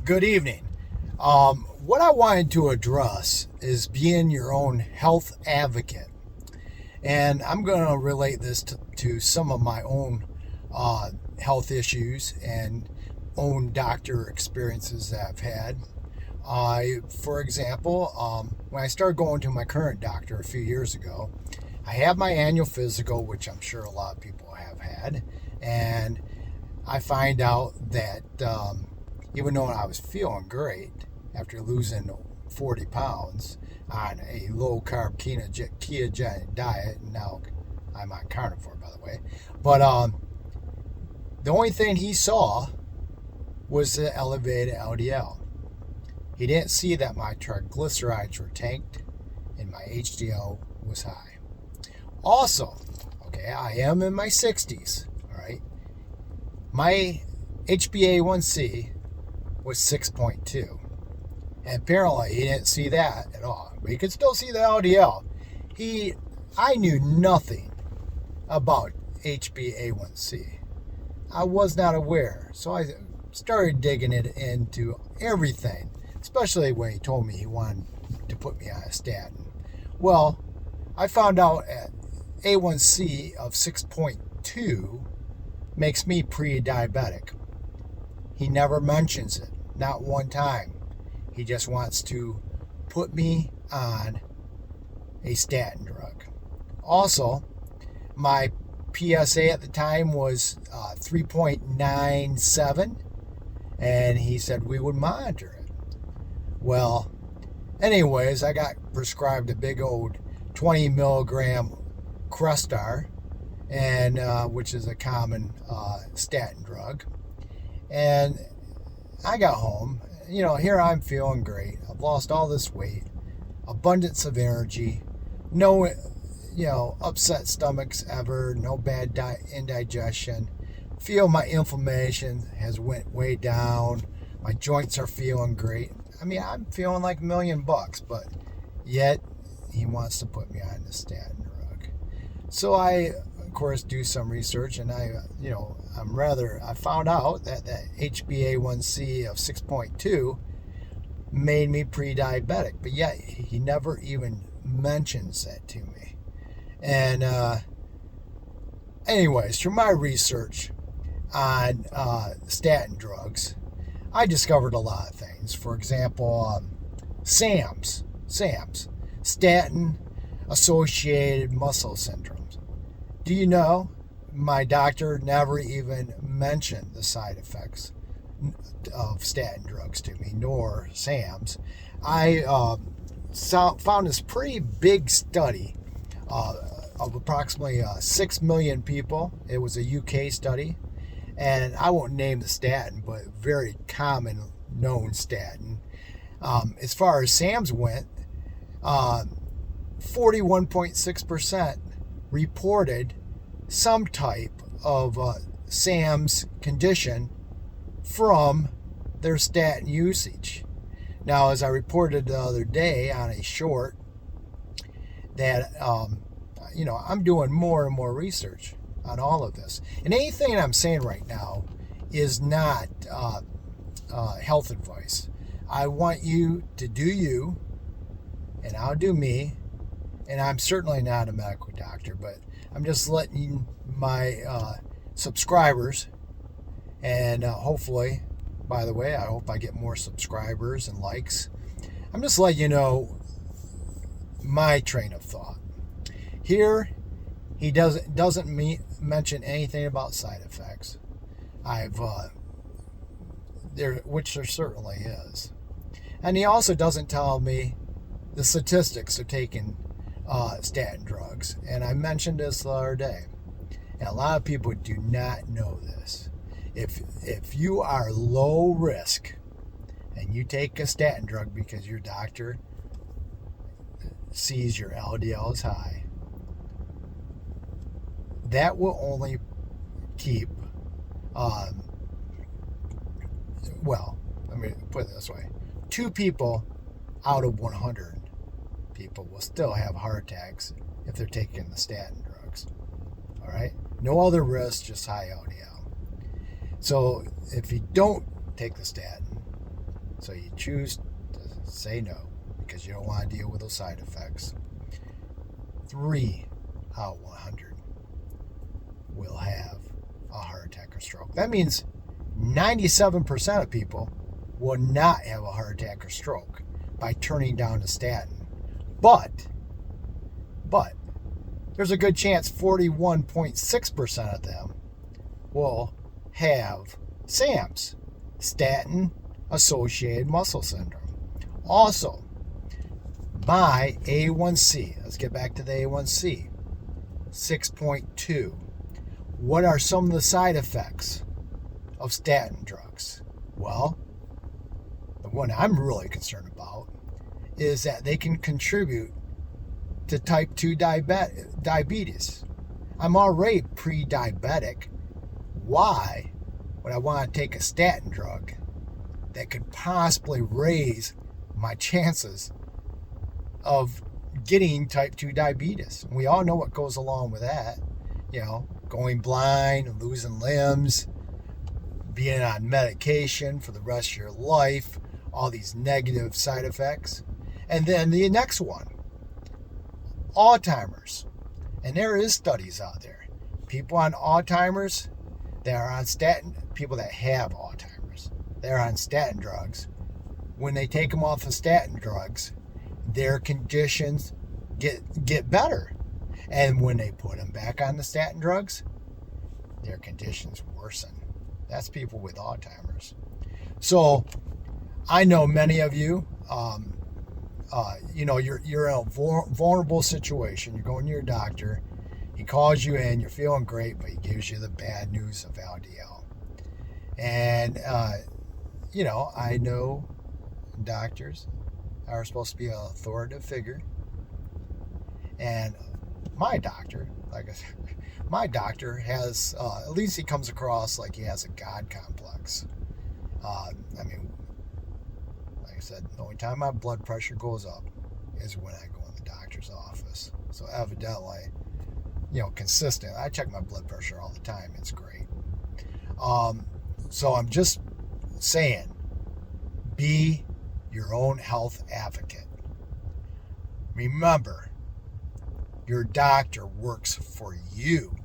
Good evening. What I wanted to address is being your own health advocate. And I'm going to relate this to some of my own health issues and own doctor experiences that I've had. For example, when I started going to my current doctor a few years ago, I had my annual physical, which I'm sure a lot of people have had, and I find out that even though I was feeling great after losing 40 pounds on a low carb ketogenic diet, and now I'm on carnivore, by the way, but the only thing he saw was the elevated LDL. He didn't see that my triglycerides were tanked and my HDL was high. Also, okay, I am in my 60s, all right? My HbA1c was 6.2. And apparently he didn't see that at all. But he could still see the LDL. I knew nothing about HbA1c. I was not aware. So I started digging it into everything, especially when he told me he wanted to put me on a statin. Well, I found out at A1C of 6.2 makes me pre-diabetic. He never mentions it, not one time. He just wants to put me on a statin drug. Also, my PSA at the time was 3.97, and he said we would monitor it. Well, anyways, I got prescribed a big old 20 milligram Crestar, and which is a common statin drug. And I got home. Here I'm feeling great. I've lost all this weight, abundance of energy, no, upset stomachs ever, no bad indigestion. Feel my inflammation has went way down. My joints are feeling great. I'm feeling like $1,000,000, but yet he wants to put me on the statin drug. So I, of course, do some research, and I found out that HbA1c of 6.2 made me pre-diabetic, but yet he never even mentions that to me. And anyways, through my research on statin drugs, I discovered a lot of things. For example, SAMS, statin-associated muscle syndromes. Do you know, my doctor never even mentioned the side effects of statin drugs to me, nor SAMS. I found this pretty big study of approximately 6 million people. It was a UK study, and I won't name the statin, but very common known statin. As far as SAMS went, 41.6% reported some type of SAMS condition from their statin usage. Now, as I reported the other day on a short, that I'm doing more and more research on all of this, and anything I'm saying right now is not health advice. I want you to do you, and I'll do me. And I'm certainly not a medical doctor, but I'm just letting my subscribers, and hopefully, by the way, I hope I get more subscribers and likes. I'm just letting you know my train of thought. Here, he doesn't mention anything about side effects. Which there certainly is. And he also doesn't tell me the statistics of taking statin drugs. And I mentioned this the other day. And a lot of people do not know this. If you are low risk and you take a statin drug because your doctor sees your LDL is high, that will only keep, let me put it this way, 2 people out of 100 people will still have heart attacks if they're taking the statin drugs. All right? No other risk, just high LDL. So if you don't take the statin, So you choose to say no because you don't want to deal with those side effects. 3 out of 100 will have a heart attack or stroke. That means 97% of people will not have a heart attack or stroke by turning down the statin. But there's a good chance 41.6% of them will have SAMS, statin associated muscle syndrome. Also, my A1C, let's get back to the A1C, 6.2. What are some of the side effects of statin drugs? Well, the one I'm really concerned about is that they can contribute to type 2 diabetes. I'm already pre-diabetic. Why would I want to take a statin drug that could possibly raise my chances of getting type 2 diabetes? We all know what goes along with that. You know, going blind, losing limbs, being on medication for the rest of your life, all these negative side effects. And then the next one, Alzheimer's. And there is studies out there. People on Alzheimer's, that are on statin, people that have Alzheimer's, they're on statin drugs. When they take them off of statin drugs, their conditions get better. And when they put them back on the statin drugs, their conditions worsen. That's people with Alzheimer's. So I know many of you, you're in a vulnerable situation. You're going to your doctor. He calls you in. You're feeling great, but he gives you the bad news of LDL. And, I know doctors are supposed to be an authoritative figure. And my doctor, like I said, my doctor has, at least he comes across like he has a God complex. Like I said, the only time my blood pressure goes up is when I go in the doctor's office. So evidently, consistent. I check my blood pressure all the time. It's great. So I'm just saying, be your own health advocate. Remember, your doctor works for you.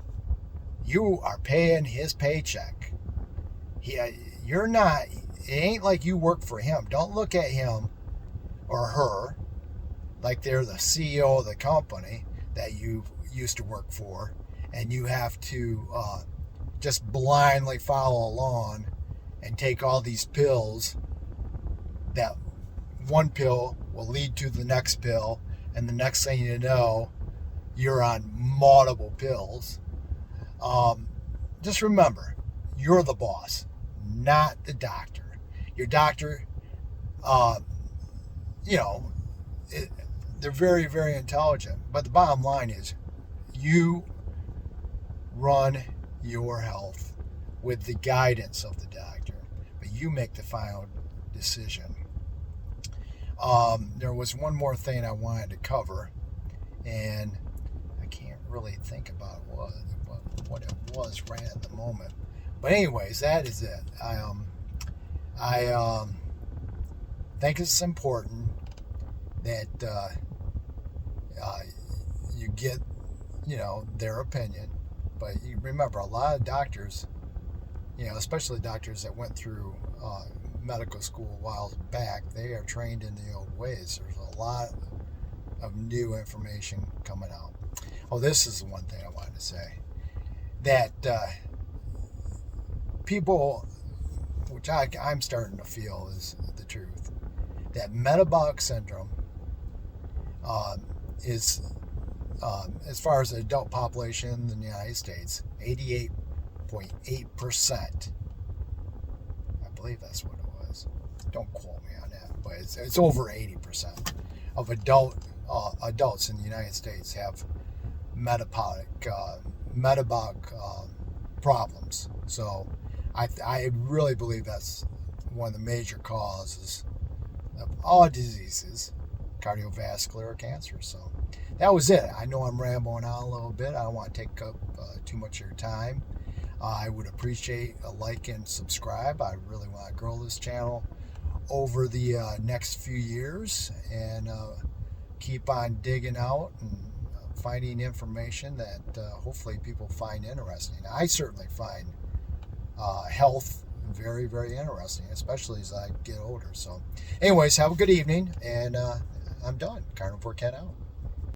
You are paying his paycheck. You're not, it ain't like you work for him. Don't look at him or her like they're the CEO of the company that you used to work for, and you have to just blindly follow along and take all these pills. That one pill will lead to the next pill, and the next thing you know, you're on multiple pills. Just remember, you're the boss, not the doctor. Your doctor, they're very, very intelligent. But the bottom line is, you run your health with the guidance of the doctor, but you make the final decision. There was one more thing I wanted to cover, and I can't really think about what it was right at the moment. But anyways, that is it. I think it's important that you get, their opinion. But you remember, a lot of doctors, especially doctors that went through medical school a while back, they are trained in the old ways. There's a lot of new information coming out. Oh, this is the one thing I wanted to say. That people, which I'm starting to feel is the truth, that metabolic syndrome is, as far as the adult population in the United States, 88.8%. I believe that's what it was. Don't quote me on that, but it's over 80% of adults in the United States have metabolic problems. So I really believe that's one of the major causes of all diseases, cardiovascular or cancer. So that was it. I know I'm rambling on a little bit. I don't want to take up too much of your time. I would appreciate a like and subscribe. I really want to grow this channel. over the next few years, and keep on digging out and finding information that hopefully people find interesting. I certainly find health very, very interesting, especially as I get older. So, anyways, have a good evening, and I'm done. Carnivore Cat out.